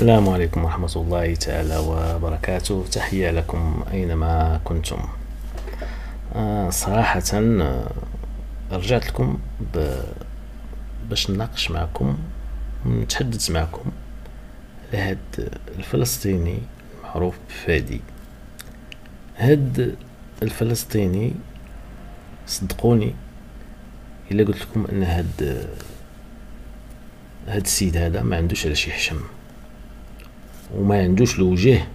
السلام عليكم ورحمة الله تعالى وبركاته. تحية لكم أينما كنتم. صراحة رجعت لكم باش نناقش معكم ونتحدث معكم على هاد الفلسطيني المعروف بفادي. هاد الفلسطيني صدقوني إلا قلت لكم أن هاد السيد هذا ما عندوش علاش يحشم، وما عندوش الوجه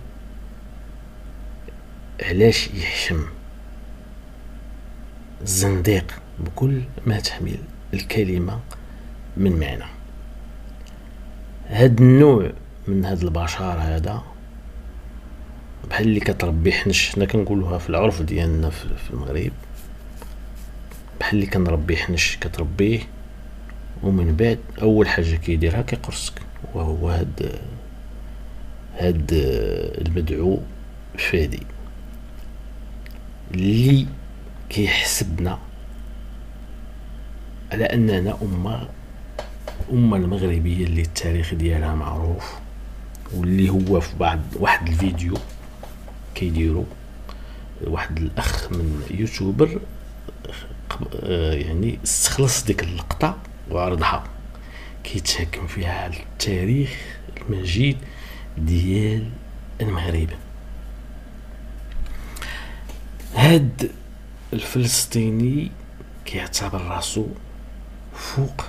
علاش يحشم. زنديق بكل ما تحمل الكلمة من معنى. هاد النوع من هاد البشر هذا بحال اللي كتربي حنش، حنا كنقولوها في العرف ديالنا في المغرب، بحال اللي كنربي حنش كتربيه ومن بعد اول حاجه كيديرها كيقرصك، وهو هاد المدعو فادي اللي كيحسبنا على اننا امه المغربيه اللي التاريخ ديالها معروف، واللي هو في واحد الفيديو كيديرو واحد الاخ من يوتيوبر يعني استخلص ديك اللقطه وعرضها كيتحكم فيها على التاريخ المجيد ديال المغرب. هاد الفلسطيني كيعتبر راسو فوق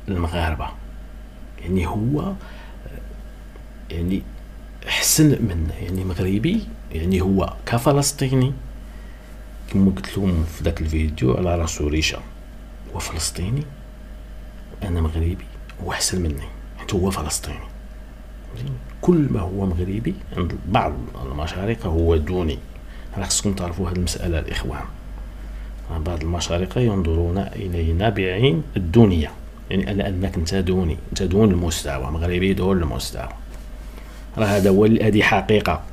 المغاربه، يعني هو يعني احسن منا، يعني مغربي، يعني هو كفلسطيني كما قلت لهم في ذاك الفيديو على راسو ريشه. هو فلسطيني، انا مغربي، هو احسن مني حيت هو فلسطيني. كل ما هو مغربي عند بعض المشارقه هو دوني. راه خصكم تعرفوا هذه المساله الاخوان. بعض المشارقه ينظرون الينا بعين الدونيه، يعني على انك انت دوني، انت دون المستوى، مغربي دون المستوى. راه هذا هو، هذه حقيقه،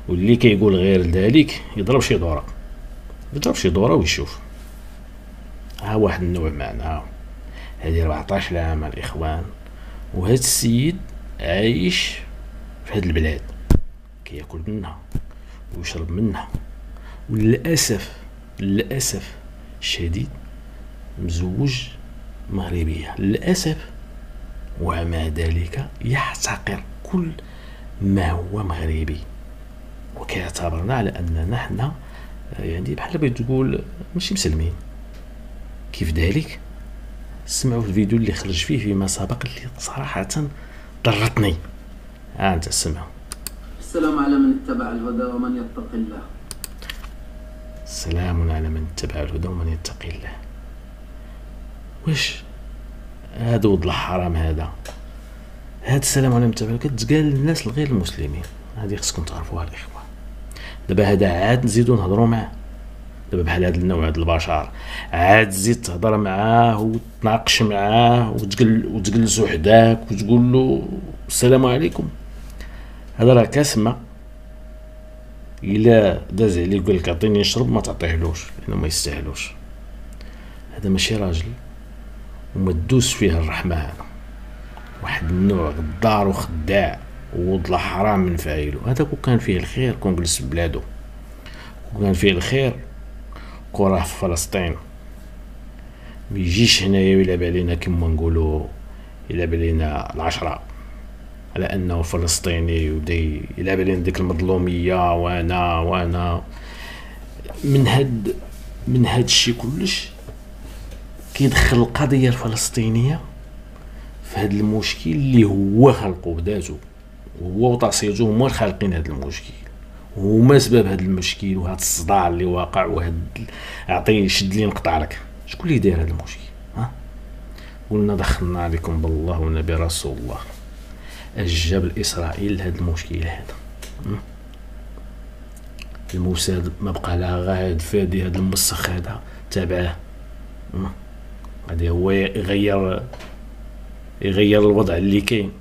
واللي كيقول غير ذلك يضرب شي دوره ويشوف. ها واحد النوع معنا، هذه 14 عام الاخوان، وهذا السيد عايش في هذه البلاد، كياكل منها ويشرب منها، وللاسف الشديد مزوج مغربيه للاسف، ومع ذلك يحتقر كل ما هو مغربي، وكيعتبرنا على اننا حنا يعني بحال بغيت تقول ماشي مسلمين. كيف ذلك؟ سمعوا في الفيديو اللي خرج فيه فيما سبق، اللي صراحة ضرتني. انت سمعوا. السلام على من اتبع الهدى ومن يتق الله. سلام على من اتبع الهدى ومن يتقي الله. واش هذا وضع الحرام هذا السلام على من اتبع كتقال للناس الغير المسلمين. هذه خصكم تعرفوها الاخوان. دابا هذا عاد نزيدو نهضروا معاه، دابا بحال هذا النوع هذا البشر عاد تزيد تهضر معاه وتناقش معاه وتجلسوا حداك وتقول له السلام عليكم. هذا راه كاسمه، الا داز عليه قال لك عطيني نشرب ما تعطيهلوش لانه ما يستاهلوش. هذا ماشي راجل، وما تدوس فيه الرحمه. هذا واحد النوع غدار وخداع ووضع حرام من فاعله. هذا كون كان فيه الخير كون جلس في بلادو، كون كان فيه الخير كون راه في فلسطين، ما يجيش هنايا ويلعب علينا كما نقولوا، يلعب علينا العشرة على انه فلسطيني ودي يلعب علينا ديك المظلوميه. وانا من هاد الشيء كلش كيدخل القضيه الفلسطينيه في هاد المشكل اللي هو خلقه بذاته، وهو وطاسيته هما الخالقين هاد المشكل، وهما سبب هاد المشكل وهاد الصداع اللي واقع، وهاد اعطيني شد لي نقطع لك. شكون اللي داير هاد المشكل؟ قلنا دخلنا عليكم بالله والنبي رسول الله، الجاب الاسرائيل لهذا المشكل هذا. الموساد ما بقى لها غير هاد فادي، هاد المسخ هذا تابعه. هذا هو يغير الوضع اللي كاين.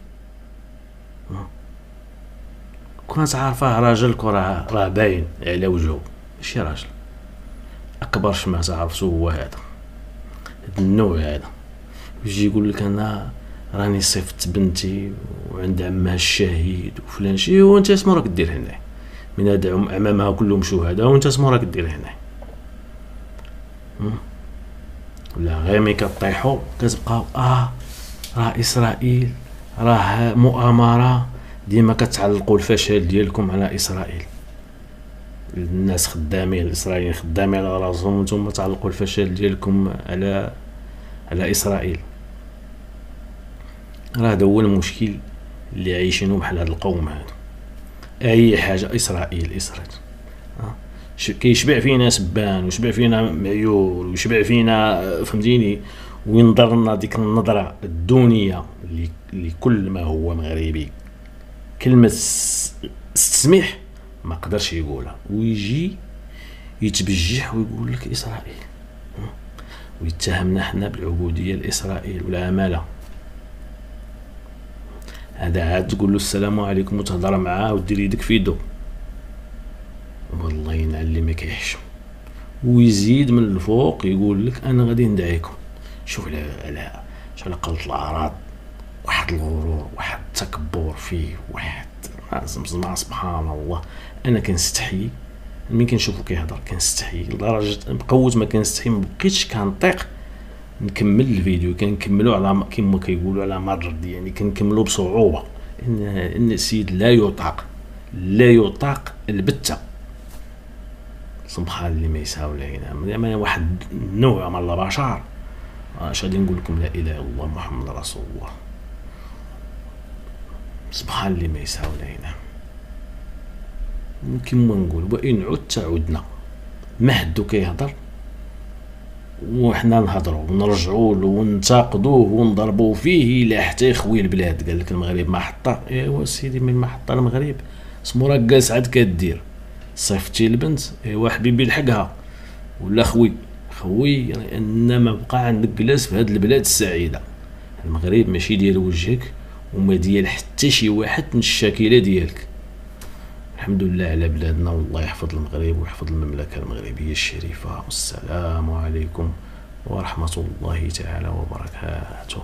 كنت عارفه راجل راه باين على وجهه ماشي راجل. اكبر شمعة عرفتو هو هذا النوع هذا، يجي يقول لك انا راني صيفط بنتي وعند عمها الشهيد وفلان شي، وانت اسمو راك دير هنا من هاد عمامها كلهم شهداء وانت اسمو راك دير هنا. ولا غير ملي كطيحو كتبقاو راه اسرائيل راه مؤامره، ديما كتعلقوا الفشل ديالكم على اسرائيل. الناس خدامين، الاسرائيليين خدامين على راسهم وانتم تعلقوا الفشل ديالكم على اسرائيل. راه هذا هو المشكل اللي عايشينه بحال هاد القوم هادو. اي حاجه اسرائيل كيشبع فينا سبان ويشبع فينا معيور ويشبع فينا فهمتيني، وينظر لنا ديك النظره الدونيه اللي كل ما هو مغربي كلمه التسميح ما قدرش يقولها، ويجي يتبجح ويقول لك اسرائيل، ويتهمنا حنا بالعبوديه لاسرائيل والعماله. هذا عاد تقول له السلام عليكم وتهضر معاه ودير يدك في يدو، والله ينعلمك يحشم. ويزيد من الفوق يقول لك انا غادي ندعيكم. شوف على قلة الاعراض، واحد الغرور، واحد التكبر فيه، واحد ما سبحان الله. انا كنستحي ملي كنشوفو كيهضر، كنستحي لدرجه بقوت ما كنستحي ما بقيتش كنطيق نكمل الفيديو. كنكملو على كما كيقولوا على مر يعني كنكملو بصعوبه. ان السيد لا يطاق البتة. سبحان اللي ما يساوي لهنا. انا واحد النوع من البشر اش غادي نقول لكم؟ لا اله الا الله محمد رسول الله. سبحان اللي ما يساوي لهنا. كما نقول وان عدت عدنا. ما حدو كيهضر وحنا نهضروا ونرجعوا له وننتقدوه ونضربوا فيه الى حتى يخوي البلاد. قال لك المغرب ما حطه. ايوا سيدي من ما حطه المغرب سمو راك جالس عاد كدير صيفتي البنت. ايوا حبيبي لحقها ولا خوي انما بقى عندك جلاس في هاد البلاد السعيده. المغرب ماشي ديال وجهك وما ديال حتى شي واحد من الشاكله ديالك. الحمد لله على بلادنا، والله يحفظ المغرب ويحفظ المملكة المغربية الشريفة. والسلام عليكم ورحمة الله تعالى وبركاته.